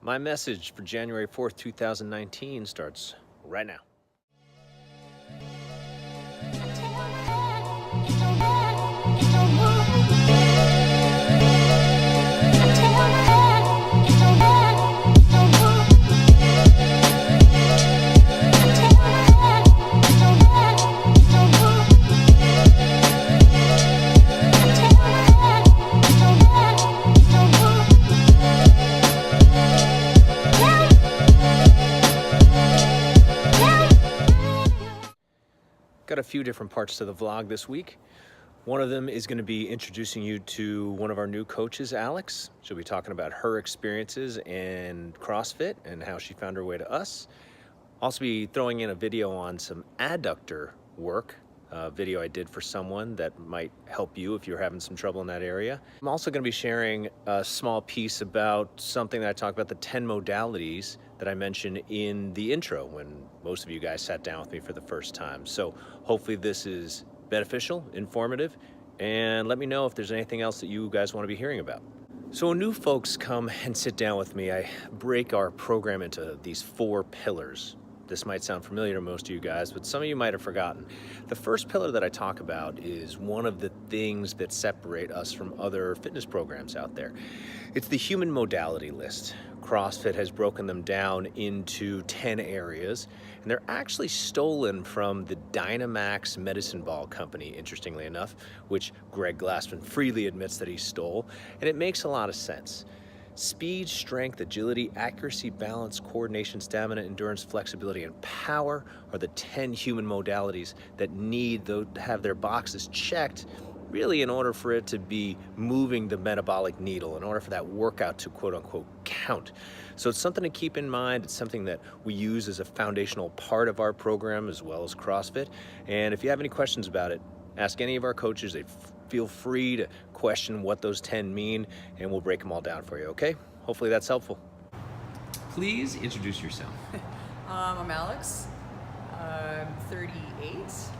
My message for January 4th, 2019 starts right now. Got a few different parts to the vlog this week. One of them is going to be introducing you to one of our new coaches, Alex. She'll be talking about her experiences in CrossFit and how she found her way to us. Also be throwing in a video on some adductor work, a video I did for someone that might help you if you're having some trouble in that area. I'm also going to be sharing a small piece about something that I talked about, the 10 modalities that I mentioned in the intro when most of you guys sat down with me for the first time. So hopefully this is beneficial, informative, and let me know if there's anything else that you guys want to be hearing about. So when new folks come and sit down with me, I break our program into these 4 pillars. This might sound familiar to most of you guys, but some of you might have forgotten. The first pillar that I talk about is one of the things that separate us from other fitness programs out there. It's the human modality list. CrossFit has broken them down into 10 areas, and they're actually stolen from the Dynamax Medicine Ball Company, interestingly enough, which Greg Glassman freely admits that he stole, and it makes a lot of sense. Speed, strength, agility, accuracy, balance, coordination, stamina, endurance, flexibility, and power are the 10 human modalities that need to have their boxes checked, really in order for it to be moving the metabolic needle, in order for that workout to quote unquote count. So it's something to keep in mind. It's something that we use as a foundational part of our program as well as CrossFit. And if you have any questions about it, ask any of our coaches. They feel free to question what those 10 mean, and we'll break them all down for you, okay? Hopefully that's helpful. Please introduce yourself. I'm Alex. I'm 38,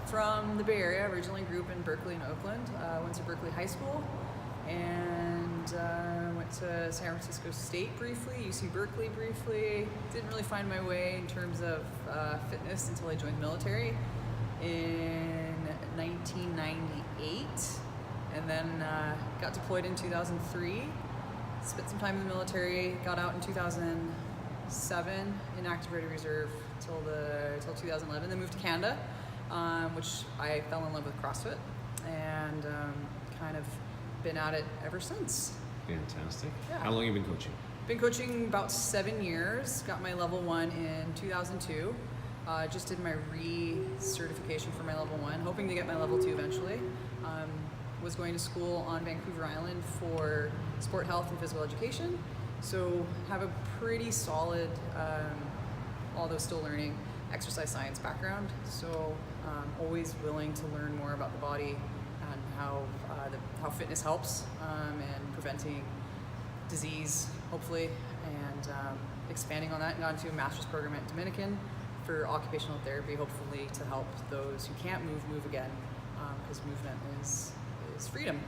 from the Bay Area. Originally grew up in Berkeley and Oakland. Went to Berkeley High School and went to San Francisco State briefly, UC Berkeley briefly. Didn't really find my way in terms of fitness until I joined the military in 1998, and then got deployed in 2003. Spent some time in the military, got out in 2007 in active ready reserve till 2011, then moved to Canada, which I fell in love with CrossFit, and kind of been at it ever since. Fantastic. Yeah. How long have you been coaching? Been coaching about 7 years. Got my level 1 in 2002. Just did my re-certification for my level 1, hoping to get my level 2 eventually. Was going to school on Vancouver Island for sport health and physical education. So have a pretty solid, although still learning, exercise science background. So always willing to learn more about the body and how fitness helps and preventing disease, hopefully, and expanding on that, and got into a master's program at Dominican for occupational therapy, hopefully to help those who can't move again, because movement is freedom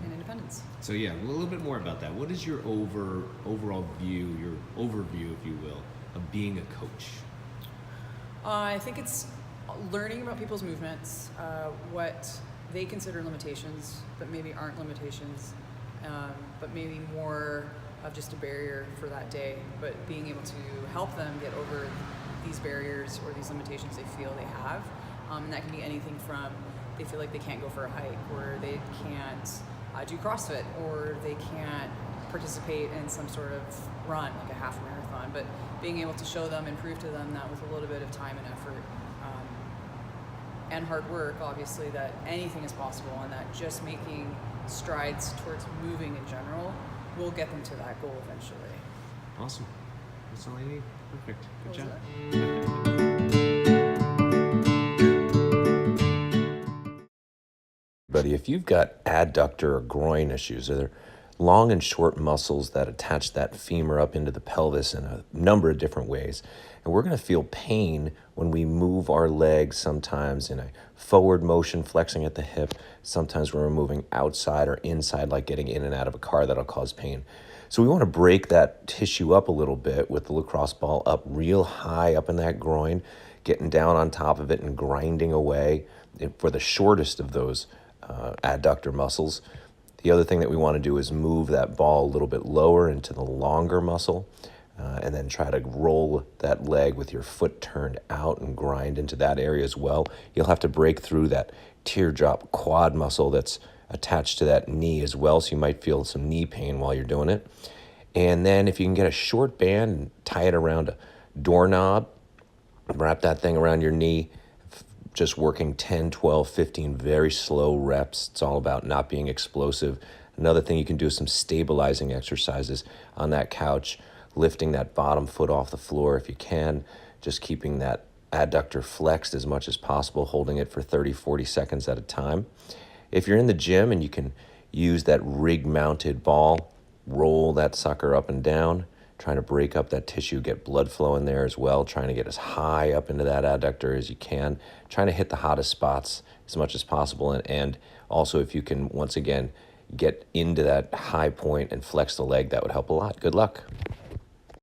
and independence. So yeah, a little bit more about that. What is your overall view, your overview, if you will, of being a coach? I think it's learning about people's movements, what they consider limitations, but maybe aren't limitations, but maybe more of just a barrier for that day, but being able to help them get over these barriers or these limitations they feel they have. And that can be anything from they feel like they can't go for a hike, or they can't do CrossFit, or they can't participate in some sort of run, like a half marathon, but being able to show them and prove to them that with a little bit of time and effort and hard work, obviously, that anything is possible, and that just making strides towards moving in general will get them to that goal eventually. Awesome. That's all I need. Perfect. Good job. Buddy, if you've got adductor or groin issues, or they're long and short muscles that attach that femur up into the pelvis in a number of different ways, and we're going to feel pain when we move our legs, sometimes in a forward motion, flexing at the hip. Sometimes when we're moving outside or inside, like getting in and out of a car, that'll cause pain. So we want to break that tissue up a little bit with the lacrosse ball up real high up in that groin, getting down on top of it and grinding away for the shortest of those adductor muscles. The other thing that we want to do is move that ball a little bit lower into the longer muscle, and then try to roll that leg with your foot turned out and grind into that area as well. You'll have to break through that teardrop quad muscle that's attached to that knee as well, so you might feel some knee pain while you're doing it. And then if you can get a short band and tie it around a doorknob, wrap that thing around your knee, just working 10, 12, 15 very slow reps. It's all about not being explosive. Another thing you can do is some stabilizing exercises on that couch, lifting that bottom foot off the floor if you can, just keeping that adductor flexed as much as possible, holding it for 30, 40 seconds at a time. If you're in the gym and you can use that rig-mounted ball, roll that sucker up and down, trying to break up that tissue, get blood flow in there as well, trying to get as high up into that adductor as you can, trying to hit the hottest spots as much as possible. And also if you can, once again, get into that high point and flex the leg, that would help a lot. Good luck.